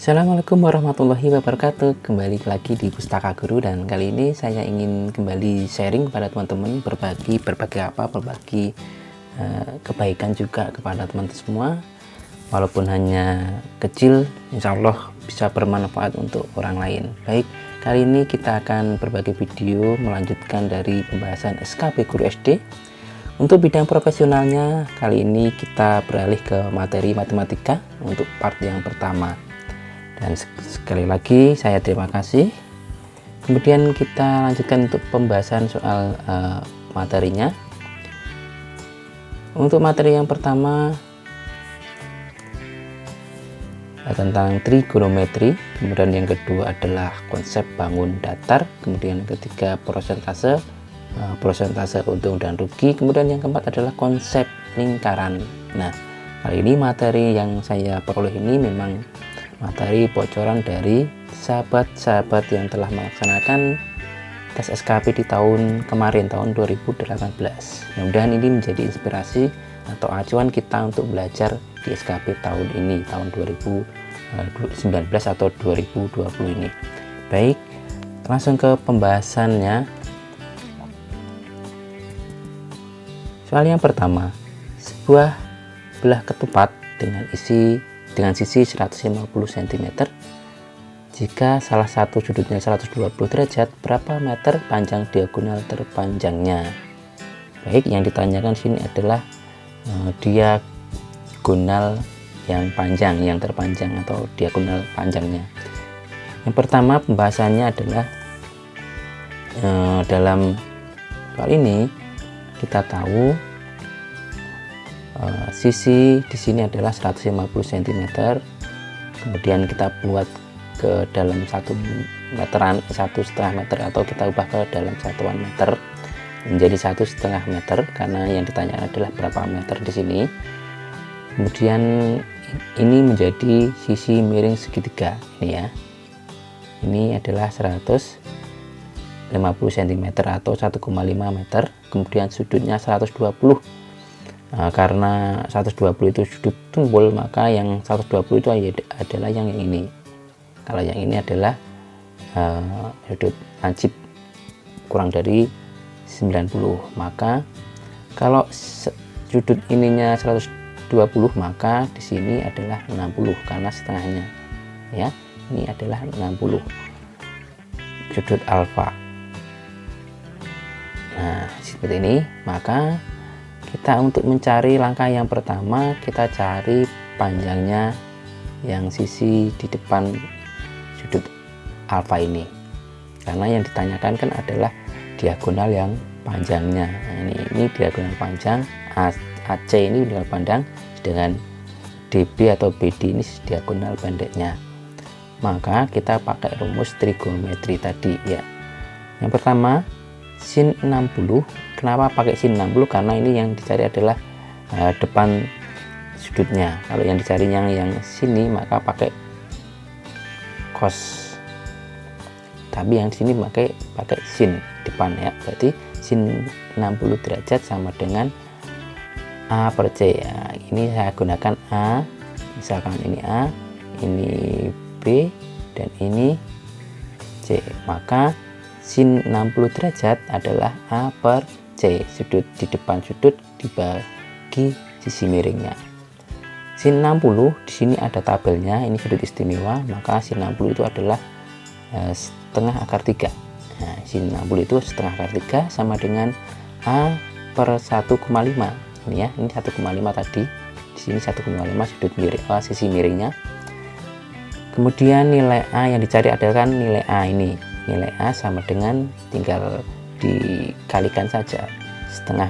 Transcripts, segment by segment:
Assalamualaikum warahmatullahi wabarakatuh. Kembali lagi di Pustaka Guru, dan kali ini saya ingin kembali sharing kepada teman-teman, berbagi kebaikan juga kepada teman-teman semua. Walaupun hanya kecil, insya Allah bisa bermanfaat untuk orang lain. Baik, kali ini kita akan berbagi video melanjutkan dari pembahasan SKP Guru SD. Untuk bidang profesionalnya, kali ini kita beralih ke materi matematika untuk part yang pertama. Dan sekali lagi saya terima kasih. Kemudian kita lanjutkan untuk pembahasan soal materinya. Untuk materi yang pertama tentang trigonometri, kemudian yang kedua adalah konsep bangun datar, kemudian yang ketiga persentase untung dan rugi, kemudian yang keempat adalah konsep lingkaran. Nah, kali ini materi yang saya peroleh ini memang materi bocoran dari sahabat-sahabat yang telah melaksanakan tes SKP di tahun kemarin, tahun 2018. Mudah-mudahan ini menjadi inspirasi atau acuan kita untuk belajar di SKP tahun ini, tahun 2019 atau 2020 ini. Baik, langsung ke pembahasannya. Soal yang pertama, sebuah belah ketupat dengan sisi 150 cm. Jika salah satu sudutnya 120 derajat, berapa meter panjang diagonal terpanjangnya? Baik, yang ditanyakan sini adalah diagonal yang panjang, yang terpanjang atau diagonal panjangnya. Yang pertama pembahasannya adalah dalam soal ini kita tahu sisi di sini adalah 150 cm, kemudian kita buat ke dalam 1 meteran, 1,5 meter, atau kita ubah ke dalam satuan meter menjadi 1,5 meter karena yang ditanyakan adalah berapa meter di sini. Kemudian ini menjadi sisi miring segitiga ini ya, ini adalah 150 cm atau 1,5 meter, kemudian sudutnya 120. Karena 120 itu sudut tumpul, maka yang 120 itu adalah yang ini. Kalau yang ini adalah sudut lancip kurang dari 90, maka kalau sudut ininya 120, maka di sini adalah 60 karena setengahnya ya. Ini adalah 60 sudut alfa. Nah, seperti ini. Maka kita untuk mencari langkah yang pertama, kita cari panjangnya yang sisi di depan sudut alfa ini, karena yang ditanyakan kan adalah diagonal yang panjangnya. Nah, ini diagonal panjang AC ini diagonal panjang, sedangkan DB atau BD ini diagonal pendeknya. Maka kita pakai rumus trigonometri tadi ya. Yang pertama, sin 60. Kenapa pakai sin 60? Karena ini yang dicari adalah depan sudutnya. Kalau yang dicari yang sini, maka pakai cos. Tapi yang di sini pakai sin depan ya. Berarti sin 60 derajat sama dengan A per C ya. Ini saya gunakan A, misalkan ini A, ini B, dan ini C. Maka sin 60 derajat adalah A per C, sudut di depan sudut dibagi sisi miringnya. Sin 60 di sini ada tabelnya, ini sudut istimewa, maka sin 60 itu adalah setengah akar 3. Nah, sin 60 itu setengah akar 3 sama dengan A per 1,5. Ini ya, ini 1,5 tadi. Di sini 1,5 sudut miring, sisi miringnya. Kemudian nilai A yang dicari adalah kan nilai A ini. Nilai A sama dengan, tinggal dikalikan saja, setengah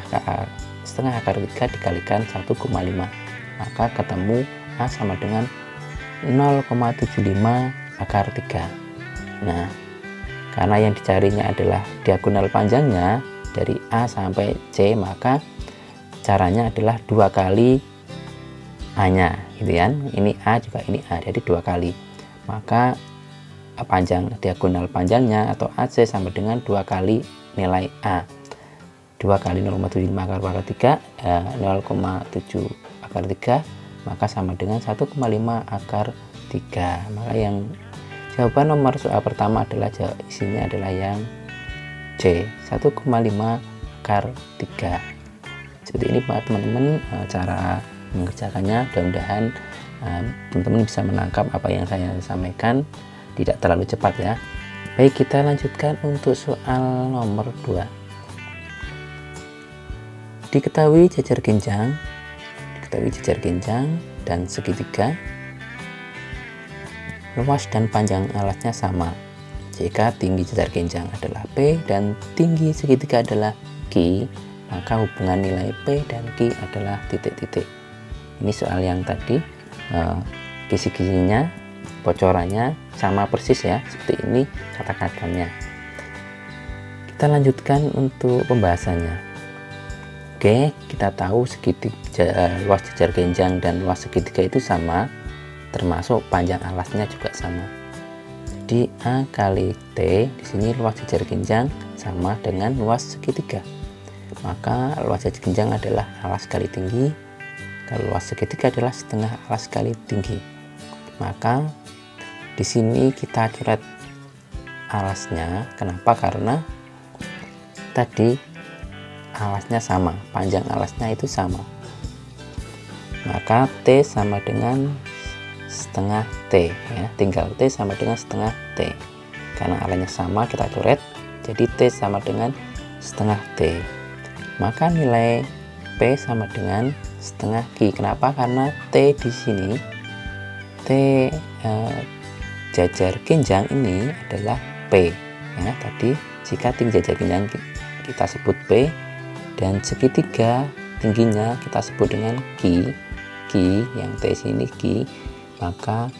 akar 3 dikalikan 1,5, maka ketemu A sama dengan 0,75 akar 3. Nah, karena yang dicarinya adalah diagonal panjangnya dari A sampai C, maka caranya adalah 2 kali A nya gitu kan. Ini A juga ini A, jadi 2 kali, maka panjang diagonal panjangnya atau AC sama dengan 2 kali nilai A. 2 kali 0,75 akar 3, 0,7 akar 3, maka sama dengan 1,5 akar 3. Maka yang jawaban nomor soal pertama adalah isinya adalah yang C, 1,5 akar 3. Seperti ini Pak teman-teman cara mengerjakannya. Mudah-mudahan teman-teman bisa menangkap apa yang saya sampaikan, tidak terlalu cepat ya. Baik, kita lanjutkan untuk soal nomor 2. Diketahui jajar genjang dan segitiga, luas dan panjang alasnya sama. Jika tinggi jajar genjang adalah P dan tinggi segitiga adalah Q, maka hubungan nilai P dan Q adalah titik-titik. Ini soal yang tadi, kisi-kisinya, bocorannya sama persis ya, seperti ini kata-katanya. Kita lanjutkan untuk pembahasannya. Oke, kita tahu luas jajar genjang dan luas segitiga itu sama, termasuk panjang alasnya juga sama. Jadi A kali T, di sini luas jajar genjang sama dengan luas segitiga. Maka luas jajar genjang adalah alas kali tinggi, kalau luas segitiga adalah setengah alas kali tinggi. Maka di sini kita coret alasnya. Kenapa? Karena tadi alasnya sama, panjang alasnya itu sama. Maka T sama dengan setengah T ya, tinggal T sama dengan setengah T. Karena alasnya sama kita coret, jadi T sama dengan setengah T. Maka nilai P sama dengan setengah Q. Kenapa? Karena T di sini, T jajar genjang ini adalah P ya. Tadi jika tinggi jajar genjang kita sebut P, dan segitiga tingginya kita sebut dengan Q, yang T sini Q, maka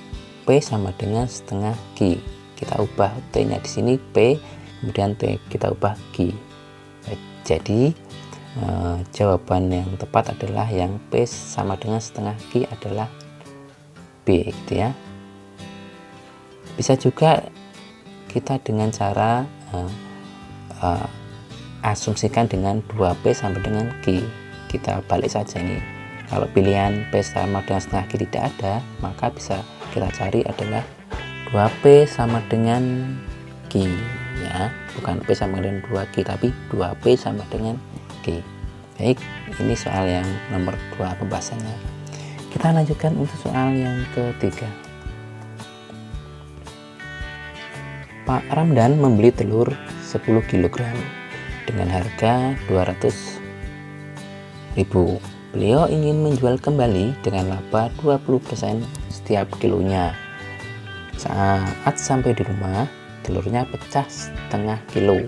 P sama dengan setengah Q. Kita ubah T nya di sini P, kemudian T kita ubah Q. Jadi jawaban yang tepat adalah yang P sama dengan setengah Q adalah B gitu ya. Bisa juga kita dengan cara asumsikan dengan 2P sama dengan Q. Kita balik saja nih. Kalau pilihan P sama dengan setengah Q tidak ada, maka bisa kita cari adalah 2P sama dengan Q ya. Bukan P sama dengan 2Q, tapi 2P sama dengan Q. Baik, ini soal yang nomor 2 pembahasannya. Kita lanjutkan untuk soal yang ketiga. Pak Ramdan membeli telur 10 kg dengan harga 200.000. Beliau ingin menjual kembali dengan laba 20% setiap kilonya. Saat sampai di rumah, telurnya pecah setengah kilo.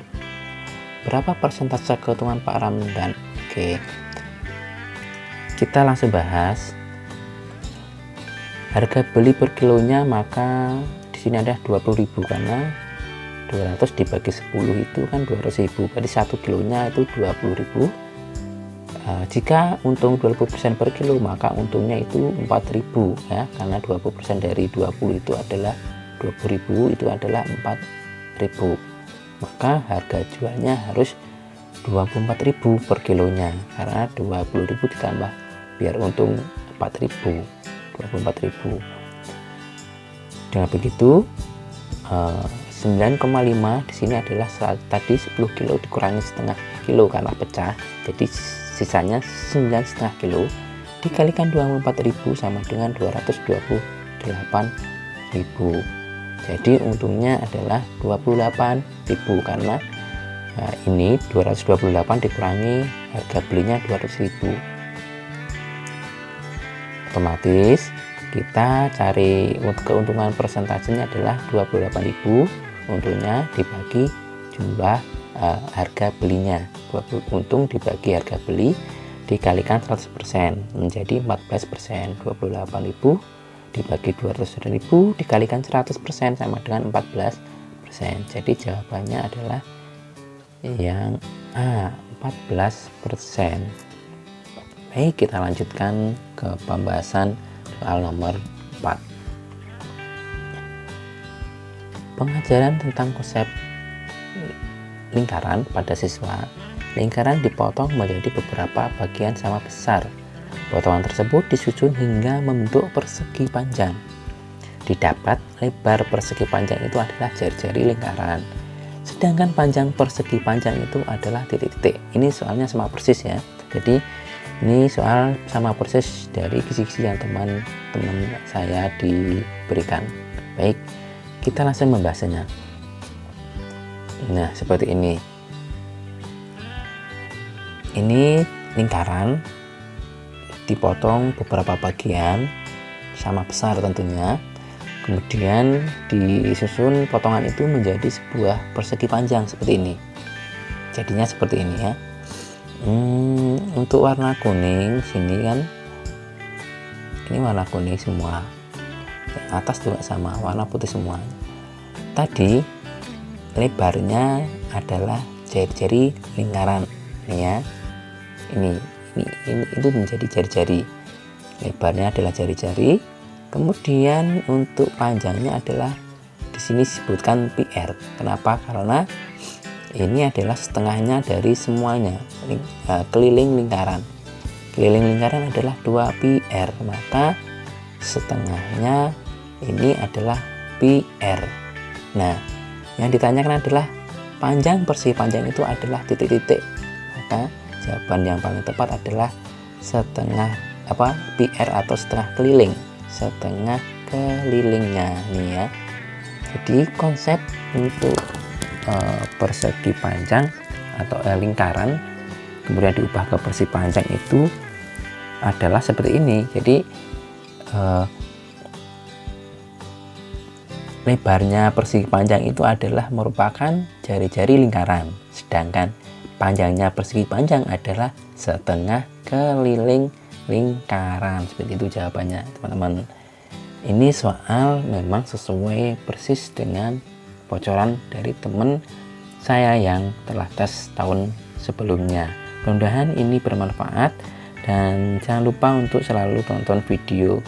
Berapa persentase keuntungan Pak Ramdan? Oke, kita langsung bahas. Harga beli per kilonya, maka di sini ada 20.000 karena 200 dibagi 10 itu kan 200.000, berarti 1 kilonya itu 20.000. Jika untung 20% per kilo, maka untungnya itu 4.000 ya, karena 20% dari 20 itu adalah 20.000, itu adalah 4.000. Maka harga jualnya harus 24.000 per kilonya, karena 20.000 ditambah biar untung 4.000, 24.000. Dengan begitu 9,5 di sini adalah tadi 10 kilo dikurangi setengah kilo karena pecah, jadi sisanya 9,5 kilo dikalikan 24.000 sama dengan 228.000. Jadi untungnya adalah 28.000 karena ini 228 dikurangi harga belinya 200.000. Otomatis kita cari keuntungan persentasenya adalah 28.000, untungnya dibagi jumlah harga belinya. Untung dibagi harga beli dikalikan 100% menjadi 14%. 28.000 dibagi 200.000 dikalikan 100% sama dengan 14%. Jadi jawabannya adalah yang A, 14%. Baik, kita lanjutkan ke pembahasan soal nomor 4. Pengajaran tentang konsep lingkaran pada siswa. Lingkaran dipotong menjadi beberapa bagian sama besar. Potongan tersebut disusun hingga membentuk persegi panjang. didapat lebar persegi panjang itu adalah jari-jari lingkaran, sedangkan panjang persegi panjang itu adalah titik-titik. Ini soalnya sama persis ya, jadi ini soal sama persis dari kisi-kisi yang teman-teman saya diberikan. Baik, kita langsung membahasnya. Nah, seperti ini lingkaran dipotong beberapa bagian sama besar tentunya, kemudian disusun potongan itu menjadi sebuah persegi panjang seperti ini. Jadinya seperti ini ya. Untuk warna kuning sini kan, ini warna kuning semua, yang atas juga sama warna putih semua. Tadi lebarnya adalah jari-jari lingkaran nih ya, ini itu menjadi jari-jari, lebarnya adalah jari-jari. Kemudian untuk panjangnya adalah di sini disebutkan PR. Kenapa? Karena ini adalah setengahnya dari semuanya, keliling lingkaran. Keliling lingkaran adalah 2 PR, maka setengahnya ini adalah PR. Nah, yang ditanyakan adalah panjang persegi panjang itu adalah titik-titik, maka jawaban yang paling tepat adalah setengah PR atau setengah keliling, setengah kelilingnya nih ya. Jadi konsep untuk persegi panjang atau lingkaran kemudian diubah ke persegi panjang itu adalah seperti ini. Jadi lebarnya persegi panjang itu adalah merupakan jari-jari lingkaran, sedangkan panjangnya persegi panjang adalah setengah keliling lingkaran. Seperti itu jawabannya teman-teman. Ini soal memang sesuai persis dengan bocoran dari teman saya yang telah tes tahun sebelumnya. Mudah-mudahan ini bermanfaat, dan jangan lupa untuk selalu tonton video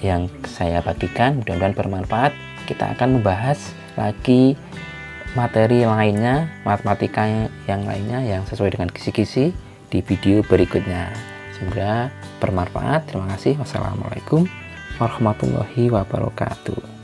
yang saya bagikan. Mudah-mudahan bermanfaat. Kita akan membahas lagi materi lainnya, matematika yang lainnya yang sesuai dengan kisi-kisi di video berikutnya. Semoga bermanfaat. Terima kasih. Wassalamualaikum warahmatullahi wabarakatuh.